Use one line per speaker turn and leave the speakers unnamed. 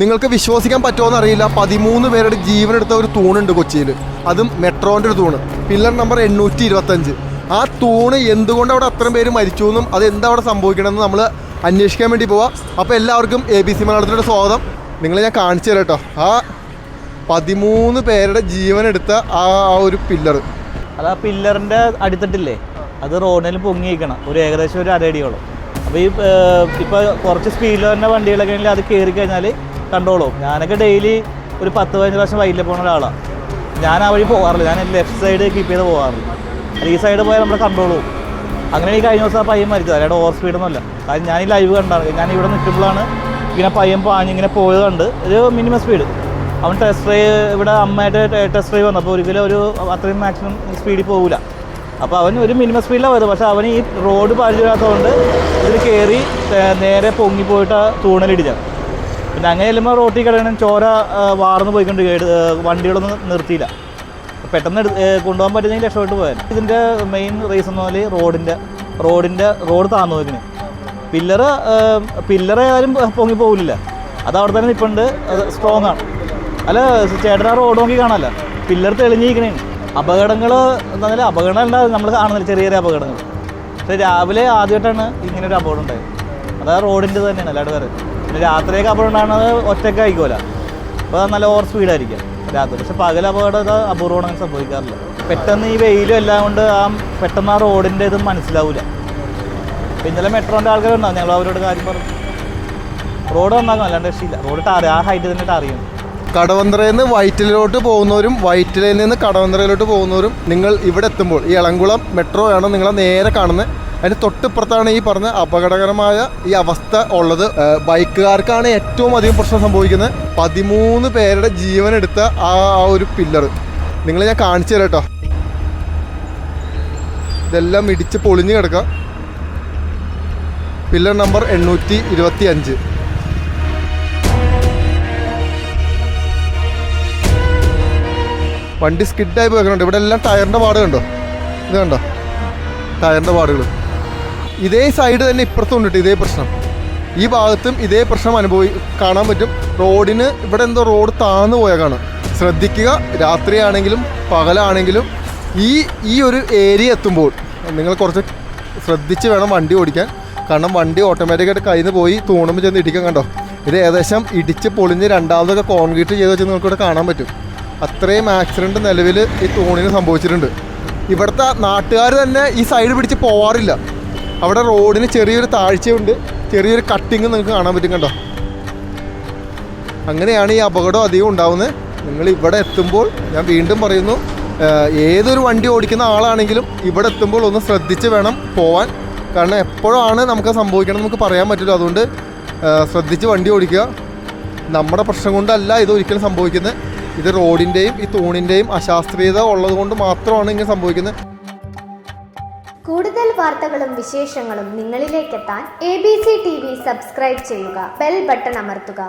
നിങ്ങൾക്ക് വിശ്വസിക്കാൻ പറ്റുമോ അറിയില്ല, 13 പേരുടെ ജീവനെടുത്ത ഒരു തൂണുണ്ട് കൊച്ചിയിൽ. അതും മെട്രോൻ്റെ ഒരു തൂണ്, പില്ലർ നമ്പർ 825. ആ തൂണ് എന്തുകൊണ്ട് അവിടെ അത്രയും പേര് മരിച്ചു എന്നും അത് എന്താ അവിടെ സംഭവിക്കണമെന്ന് നമ്മൾ അന്വേഷിക്കാൻ വേണ്ടി പോവാം. അപ്പോൾ എല്ലാവർക്കും ABC മലയാളത്തിലൂടെ സ്വാഗതം. നിങ്ങളെ ഞാൻ കാണിച്ചു തരാം കേട്ടോ. ആ 13 പേരുടെ ജീവനെടുത്ത ആ ഒരു പില്ലർ,
അത് ആ പില്ലറിൻ്റെ അടിത്തട്ടില്ലേ, അത് റോഡിൽ പൊങ്ങിയിരിക്കണം ഒരു ഏകദേശം ഒരു അരയടിയോളം. അപ്പോൾ ഇപ്പോൾ കുറച്ച് സ്പീഡിൽ തന്നെ വണ്ടികളൊക്കെ ആണെങ്കിൽ അത് കയറി കഴിഞ്ഞാൽ കണ്ടോളും. ഞാനൊക്കെ ഡെയിലി ഒരു 10-15 പ്രാവശ്യം വൈകിൽ പോകുന്ന ഒരാളാണ്. ഞാൻ ആ വഴി പോകാറില്ല, ഞാൻ ലെഫ്റ്റ് സൈഡ് കീപ്പ് ചെയ്ത് പോകാറില്ല. അത് ഈ സൈഡ് പോയാൽ നമ്മൾ കണ്ടോളും. അങ്ങനെ ഈ കഴിഞ്ഞ ദിവസം ആ പയ്യൻ മരിച്ചത്, അയാളുടെ ഓവർ സ്പീഡൊന്നുമല്ല. കാരണം ഞാൻ ഈ ലൈവ് കണ്ടാണ്, ഞാൻ ഇവിടെ നിൽക്കുമ്പോഴാണ് ഇങ്ങനെ പയ്യൻ പാഞ്ഞിങ്ങനെ പോയത് കണ്ട്. ഒരു മിനിമം സ്പീഡ്, അവൻ ടെസ്റ്റ് ഡ്രൈവ് ഇവിടെ അമ്മയായിട്ട് ടെസ്റ്റ് ഡ്രൈവ് വന്നപ്പോൾ ഒരിക്കലും അത്രയും മാക്സിമം സ്പീഡിൽ പോകില്ല. അപ്പോൾ അവൻ ഒരു മിനിമം സ്പീഡിലാണ് പോയത്. പക്ഷേ അവന് ഈ റോഡ് പരിചയമില്ലാത്തതുകൊണ്ട് ഇതിൽ കയറി നേരെ പൊങ്ങിപ്പോയിട്ട് തൂണലിടിച്ചാണ്. പിന്നെ അങ്ങനെ ചെല്ലുമ്പോൾ റോട്ടിൽ കിടക്കണം, ചോര വാർന്ന് പോയിക്കൊണ്ട് വണ്ടികളൊന്നും നിർത്തിയില്ല. പെട്ടെന്ന് കൊണ്ടുപോകാൻ പറ്റുന്നെങ്കിൽ രക്ഷപ്പെട്ട് പോയാൽ. ഇതിൻ്റെ മെയിൻ റീസൺ എന്ന് പറഞ്ഞാൽ റോഡ് താന്നു പോയിക്കണേ. പില്ലർ ആരും പൊങ്ങിപ്പോകില്ല, അത് അവിടെ തന്നെ നിൽപ്പുണ്ട്, അത് സ്ട്രോങ് ആണ്. അല്ല ചേട്ടൻ ആ റോഡ് നോക്കി കാണാമല്ല, പില്ലർ തെളിഞ്ഞിരിക്കണേ. അപകടങ്ങൾ എന്താ പറഞ്ഞാൽ അപകടം ഉണ്ടാകും, നമ്മൾ കാണുന്നില്ല ചെറിയ ചെറിയ അപകടങ്ങൾ. പക്ഷേ രാവിലെ ആദ്യമായിട്ടാണ് ഇങ്ങനെ ഒരു അപകടം ഉണ്ടായത്. അത് ആ റോഡിൻ്റെ തന്നെയാണ്, അല്ലാണ്ട് വേറെ. പിന്നെ രാത്രിയൊക്കെ അപകടം ഉണ്ടാകുന്നത് ഒറ്റയ്ക്ക് ആയിക്കോല, അപ്പോൾ നല്ല ഓവർ സ്പീഡായിരിക്കും രാത്രി. പക്ഷെ പകൽ അപകടം അപൂർവം അങ്ങനെ സംഭവിക്കാറില്ല. പെട്ടെന്ന് ഈ വെയിലും എല്ലാം കൊണ്ട് പെട്ടെന്ന് ആ റോഡിൻ്റെ ഇതും മനസ്സിലാവില്ല. അപ്പോൾ ഇന്നലെ മെട്രോൻ്റെ ആൾക്കാരുണ്ടാവും, ഞങ്ങൾ അവരോട് കാര്യം പറഞ്ഞു. റോഡ് നന്നാക്കും, അല്ലാണ്ട് രക്ഷയില്ല. റോഡ് ആ ഹൈറ്റ് തന്നെ അറിയും.
കടവന്ത്രയിൽ നിന്ന് വൈറ്റിലോട്ട് പോകുന്നവരും വൈറ്റിലയിൽ നിന്ന് കടവന്ത്രയിലോട്ട് പോകുന്നവരും നിങ്ങൾ ഇവിടെ എത്തുമ്പോൾ ഈ എളംകുളം മെട്രോ ആണ് നിങ്ങളെ നേരെ കാണുന്നത്. അതിന് തൊട്ടിപ്പുറത്താണ് ഈ പറഞ്ഞ അപകടകരമായ ഈ അവസ്ഥ ഉള്ളത്. ബൈക്കുകാർക്കാണ് ഏറ്റവും അധികം പ്രശ്നം സംഭവിക്കുന്നത്. 13 പേരുടെ ജീവനെടുത്ത ആ ഒരു പില്ലർ നിങ്ങൾ ഞാൻ കാണിച്ചു തരാം കേട്ടോ. ഇതെല്ലാം ഇടിച്ച് പൊളിഞ്ഞ് കിടക്കുക. Pillar number 825. വണ്ടി സ്കിഡായി പോയിക്കുന്നുണ്ട്. ഇവിടെ എല്ലാം ടയറിൻ്റെ പാട് കണ്ടോ, ഇത് കണ്ടോ ടയറിൻ്റെ പാടുകൾ. ഇതേ സൈഡ് തന്നെ ഇപ്പുറത്തുണ്ട് ഇതേ പ്രശ്നം. ഈ ഭാഗത്തും ഇതേ പ്രശ്നം കാണാൻ പറ്റും. റോഡിന് ഇവിടെ എന്തോ റോഡ് താന്നു പോയാൽ കാണാം. ശ്രദ്ധിക്കുക, രാത്രിയാണെങ്കിലും പകലാണെങ്കിലും ഈ ഒരു ഏരിയ എത്തുമ്പോൾ നിങ്ങൾ കുറച്ച് ശ്രദ്ധിച്ച് വേണം വണ്ടി ഓടിക്കാൻ. കാരണം വണ്ടി ഓട്ടോമാറ്റിക്കായിട്ട് കയ്യിൽ നിന്ന് പോയി തൂണുമ്പോൾ ചെന്ന് ഇടിക്കാൻ. കണ്ടോ, ഇത് ഏകദേശം ഇടിച്ച് പൊളിഞ്ഞ് രണ്ടാമതൊക്കെ കോൺക്രീറ്റ് ചെയ്ത് വെച്ച് നിങ്ങൾക്കിവിടെ കാണാൻ പറ്റും. അത്രയും ആക്സിഡൻറ്റ് നിലവിൽ ഈ തൂണിന് സംഭവിച്ചിട്ടുണ്ട്. ഇവിടുത്തെ നാട്ടുകാർ തന്നെ ഈ സൈഡ് പിടിച്ച് പോവാറില്ല. അവിടെ റോഡിന് ചെറിയൊരു താഴ്ചയുണ്ട്, ചെറിയൊരു കട്ടിങ് നിങ്ങൾക്ക് കാണാൻ പറ്റും. കണ്ടോ, അങ്ങനെയാണ് ഈ അപകടം അധികം ഉണ്ടാവുന്നത്. നിങ്ങൾ ഇവിടെ എത്തുമ്പോൾ ഞാൻ വീണ്ടും പറയുന്നു, ഏതൊരു വണ്ടി ഓടിക്കുന്ന ആളാണെങ്കിലും ഇവിടെ എത്തുമ്പോൾ ഒന്ന് ശ്രദ്ധിച്ച് വേണം പോവാൻ. കാരണം എപ്പോഴാണ് നമുക്ക് സംഭവിക്കണം നമുക്ക് പറയാൻ പറ്റില്ല. അതുകൊണ്ട് ശ്രദ്ധിച്ച് വണ്ടി ഓടിക്കുക. നമ്മുടെ പ്രശ്നം കൊണ്ടല്ല ഇത് ഒരിക്കലും സംഭവിക്കുന്നത്. ഇത് റോഡിൻ്റെയും ഈ തൂണിൻ്റെയും അശാസ്ത്രീയത ഉള്ളത് കൊണ്ട് മാത്രമാണ് ഇങ്ങനെ സംഭവിക്കുന്നത്.
കൂടുതൽ വാർത്തകളും വിശേഷങ്ങളും നിങ്ങളിലേക്കെത്താൻ ABC TV സബ്സ്ക്രൈബ് ചെയ്യുക, ബെൽ ബട്ടൺ അമർത്തുക.